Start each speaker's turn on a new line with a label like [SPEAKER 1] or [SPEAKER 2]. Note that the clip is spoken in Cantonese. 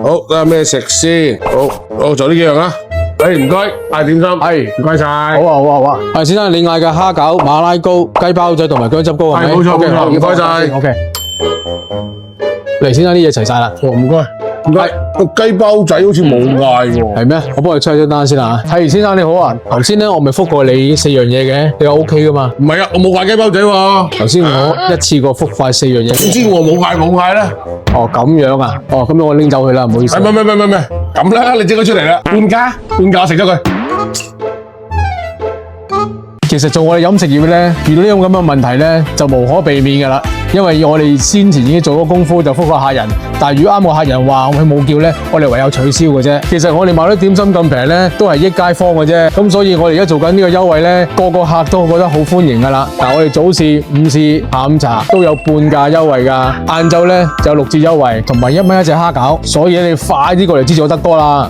[SPEAKER 1] 好，睇下咩食先。好，就呢幾樣啦。唔該，嗌點心。唔該晒。
[SPEAKER 2] 好啊。先生，你嗌嘅蝦餃、馬拉糕、雞包仔同埋薑汁糕係咪？
[SPEAKER 1] 冇錯，唔該晒。
[SPEAKER 2] OK。嚟，先生啲嘢齊晒啦。
[SPEAKER 1] 唔該。個雞包仔好似冇嗌喎。
[SPEAKER 2] 係咩？我幫你出張單先啦。係，先生你好啊。頭先咧我咪覆過你4樣嘢嘅，你話 OK 噶嘛？
[SPEAKER 1] 唔係啊，我冇嗌雞包仔喎。
[SPEAKER 2] 頭先我一次過覆快4樣嘢。
[SPEAKER 1] 點知我冇嗌咧？
[SPEAKER 2] 哦，咁樣啊？哦，咁我拎走佢啦，唔好意思。
[SPEAKER 1] 唔係，咁啦，你整佢出嚟啦。半價，我食咗佢。
[SPEAKER 2] 其實做我哋飲食業咧，遇到呢種咁嘅問題咧，就無可避免噶啦。因為我哋先前已經做咗功夫，就覆個客人。但係如果啱個客人話佢冇叫咧，我哋唯有取消嘅啫。其實我哋賣啲點心咁平咧，都係益街坊嘅啫。咁所以我哋而家做緊呢個優惠咧，個客都覺得好歡迎噶啦。嗱，我哋早市、午市、下午茶都有半價優惠噶，晏晝咧就有6折優惠，同埋1蚊一隻蝦餃。所以你快啲過嚟支持我得多啦。